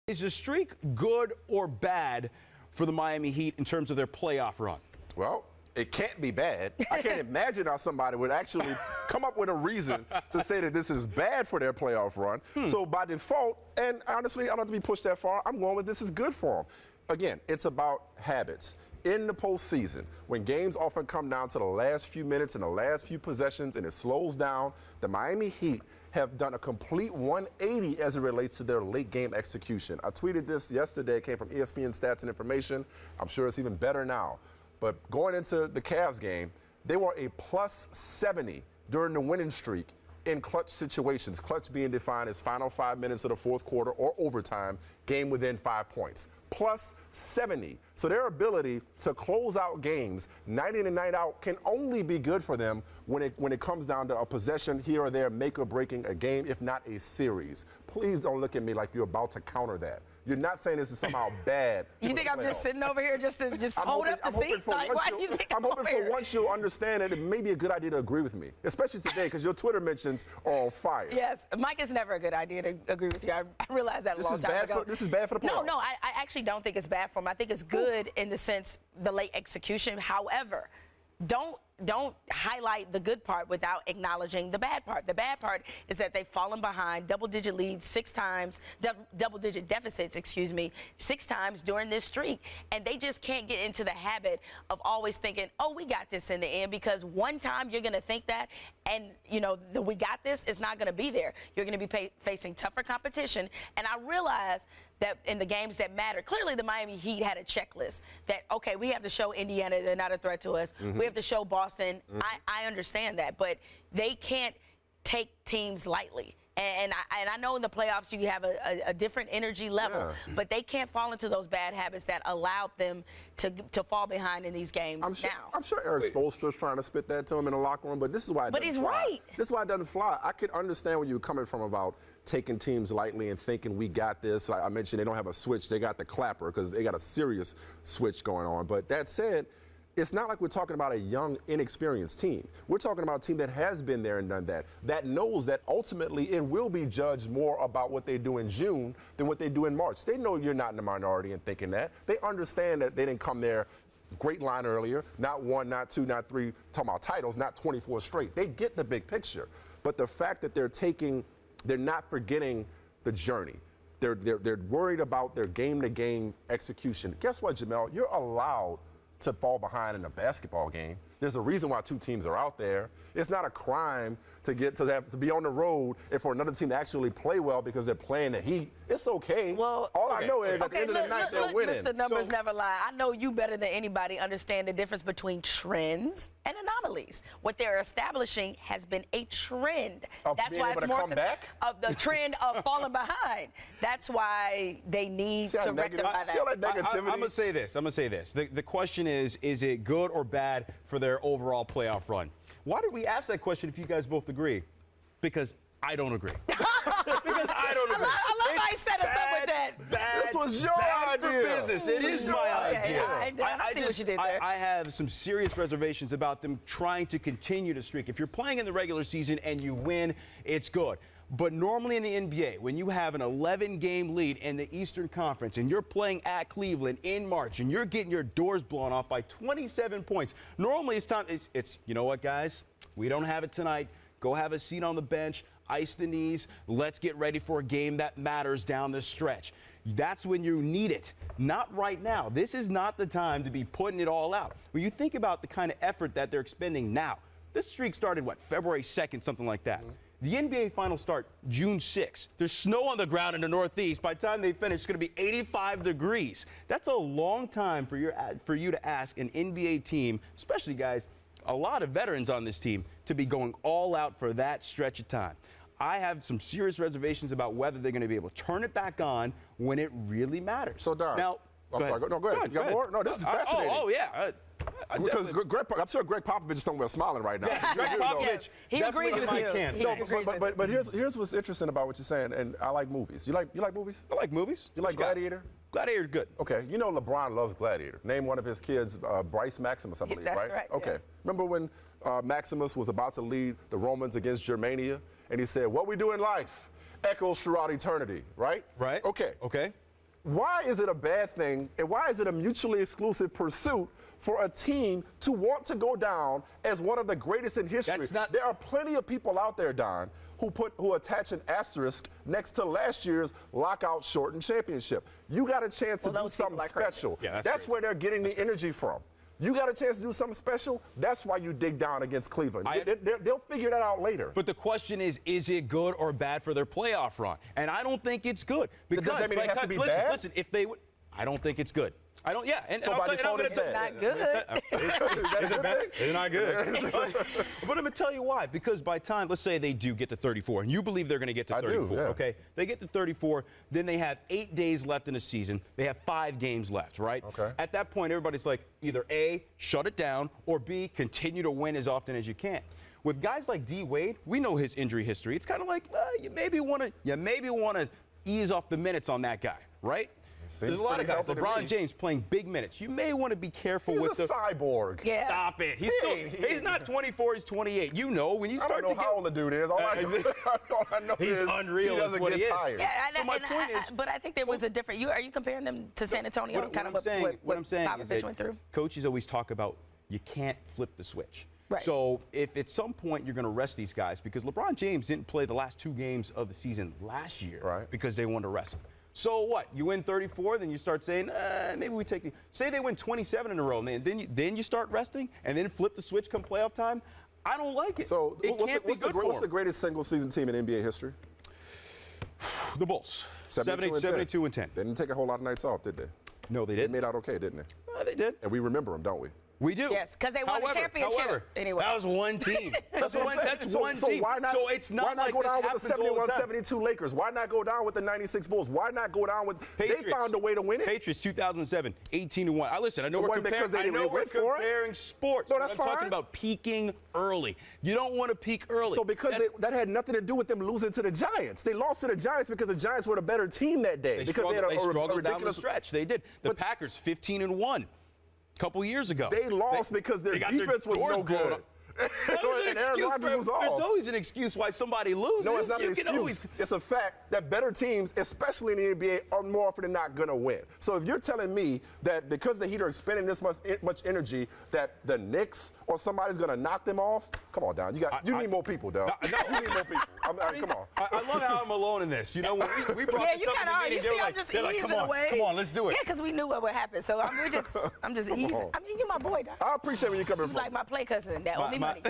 Is the streak good or bad for the Miami Heat in terms of their playoff run? Well, it can't be bad. I can't imagine how somebody would actually come up with a reason to say that this is bad for their playoff run. So by default, and honestly, I don't have to be pushed that far, I'm going with this is good for them. Again, it's about habits. In the postseason, when games often come down to the last few minutes and the last few possessions and it slows down, the Miami Heat have done a complete 180 as it relates to their late game execution. I tweeted this yesterday. It came from ESPN Stats and Information. I'm sure it's even better now. But going into the Cavs game, they were a plus 70 during the winning streak in clutch situations, clutch being defined as final 5 minutes of the fourth quarter or overtime, game within 5 points. Plus 70. So their ability to close out games night in and night out can only be good for them when it comes down to a possession here or there, make or breaking a game, if not a series. Please don't look at me like you're about to counter that. You're not saying this is somehow bad. You think I'm just sitting over here just to hold up the seat? Like, why do you think I'm hoping for once you'll understand that it may be a good idea to agree with me, especially today because your Twitter mentions are on fire. Yes, Mike, it's never a good idea to agree with you. I realized that a long time ago. This is bad for the playoffs. No, I actually don't think it's bad for them. I think it's good in the sense the late execution. However, don't highlight the good part without acknowledging the bad part. The bad part is that they've fallen behind double-digit leads 6 times, double-digit deficits, 6 times during this streak. And they just can't get into the habit of always thinking, oh, we got this in the end, because one time you're going to think that, and, you know, the we got this is not going to be there. You're going to be facing tougher competition. And I realize that in the games that matter, clearly the Miami Heat had a checklist that, okay, we have to show Indiana they're not a threat to us. We have to show Boston. I understand that, but they can't take teams lightly. And I know in the playoffs you have a different energy level, but they can't fall into those bad habits that allowed them to fall behind in these games now. I'm sure Eric Spoelstra's trying to spit that to him in the locker room, but this is why it doesn't fly. But he's right. This is why it doesn't fly. I could understand where you're coming from about taking teams lightly and thinking we got this. Like I mentioned, they don't have a switch. They got the clapper because they got a serious switch going on. But that said, it's not like we're talking about a young, inexperienced team. We're talking about a team that has been there and done that knows that ultimately it will be judged more about what they do in June than what they do in March. They know you're not in the minority in thinking that. They understand that they didn't come there, great line earlier, not 1, not 2, not 3, talking about titles, not 24 straight. They get the big picture. But the fact that they're not forgetting the journey. They're worried about their game-to-game execution. Guess what, Jemele? You're allowed to fall behind in a basketball game. There's a reason why 2 teams are out there. It's not a crime to be on the road and for another team to actually play well because they're playing the Heat. It's okay. Well, all I know is at the end of the night they're winning. Mr. Numbers never lie. I know you better than anybody understand the difference between trends and anomalies. What they're establishing has been a trend. That's why it's more of the trend of falling behind. That's why they need to rectify that. See all that negativity? I'm going to say this. The question is it good or bad for their overall playoff run? Why did we ask that question if you guys both agree? Because I don't agree. Because I don't agree. I love how he set us up with that. This was your idea. For business. It is my idea. I see what you did there. I have some serious reservations about them trying to continue to streak. If you're playing in the regular season and you win, it's good. But normally in the NBA, when you have an 11-game lead in the Eastern Conference and you're playing at Cleveland in March and you're getting your doors blown off by 27 points, normally it's time. It's you know what, guys? We don't have it tonight. Go have a seat on the bench, ice the knees. Let's get ready for a game that matters down the stretch. That's when you need it, not right now. This is not the time to be putting it all out. When you think about the kind of effort that they're expending now, this streak started, what, February 2nd, something like that. The NBA Finals start June 6th. There's snow on the ground in the Northeast. By the time they finish, it's going to be 85 degrees. That's a long time for you to ask an NBA team, especially guys, a lot of veterans on this team, to be going all out for that stretch of time. I have some serious reservations about whether they're going to be able to turn it back on when it really matters. So, Dar, now, go ahead. You got more? No, this is fascinating. Oh, yeah. Because I'm sure Greg Popovich is somewhere smiling right now. Greg Popovich, he agrees with you. But here's what's interesting about what you're saying, and I like movies. You like movies? I like movies. You like Gladiator? Gladiator, good. Okay, you know LeBron loves Gladiator. Name one of his kids, Bryce Maximus, I believe, That's right? correct, Okay. Yeah. Remember when Maximus was about to lead the Romans against Germania, and he said, "What we do in life echoes throughout eternity," right? Right. Okay. Okay. why is it a bad thing and why is it a mutually exclusive pursuit for a team to want to go down as one of the greatest in history? There are plenty of people out there, Don, who attach an asterisk next to last year's lockout shortened championship. You got a chance to do something special. Yeah, that's where they're getting the energy from. You got a chance to do something special, that's why you dig down against Cleveland. They'll figure that out later. But the question is it good or bad for their playoff run? And I don't think it's good. Because, does that mean it has to be bad? Listen, if they would, I don't think it's good. I don't, yeah. And so I'll by default, it's not good. Is it bad? It's not good. But I'm going to tell you why. Because by time, let's say they do get to 34, and you believe they're going to get to 34, okay? They get to 34, then they have 8 days left in the season. They have 5 games left, right? Okay. At that point, everybody's like, either A, shut it down, or B, continue to win as often as you can. With guys like D. Wade, we know his injury history. It's kind of like, you maybe want to ease off the minutes on that guy, right? There's a lot of guys. LeBron James playing big minutes. You may want to be careful with the cyborg. Yeah. Stop it. He's not 24. He's 28. You know when you start to get. I don't know how old the dude is. All I know he's is unreal. He doesn't what get he tired. Is. Yeah, So my point is, but I think there was a different. Are you comparing them to San Antonio? What I'm saying is that went through? coaches always talk about you can't flip the switch. Right. So if at some point you're going to rest these guys, because LeBron James didn't play the last 2 games of the season last year because they wanted to rest him. So what? You win 34, then you start saying, maybe we take the. Say they win 27 in a row, and then you start resting, and then flip the switch come playoff time. I don't like it. So what's the them. greatest single-season team in NBA history? The Bulls. 72 and 10. They didn't take a whole lot of nights off, did they? No, they They didn't. made out okay, didn't they? They did. And we remember them, don't we? We do. Yes, because they won the championship. However, anyway. that was one team. That's one team. So why not? So it's not why not like go this down with the happens 71-72 Lakers? Why not go down with the 96 Bulls? Why not go down with? Patriots. They found a way to win it. Patriots 2007, 18-1. I know we're comparing sports. No, that's I'm fine. talking about peaking early. You don't want to peak early. So that had nothing to do with them losing to the Giants. They lost to the Giants because the Giants were the better team that day. They because struggled, they had a down the ridiculous stretch. They did. The Packers 15-1. A couple years ago. They lost because their defense was no good. There's always an excuse why somebody loses. No, it's not an excuse. It's a fact that better teams, especially in the NBA, are more often than not going to win. So if you're telling me that because the Heat are expending this much energy, that the Knicks or somebody's going to knock them off, come on, Don. You need more people, Don. You need more people. Come on. I love how I'm alone in this. You know, when we brought this up in the meeting, I'm just easing away. Come on, let's do it. Yeah, because we knew what would happen. So I'm just easing. I mean, you're my boy, Don. I appreciate where you're coming from. You like my play cousin that owe me money.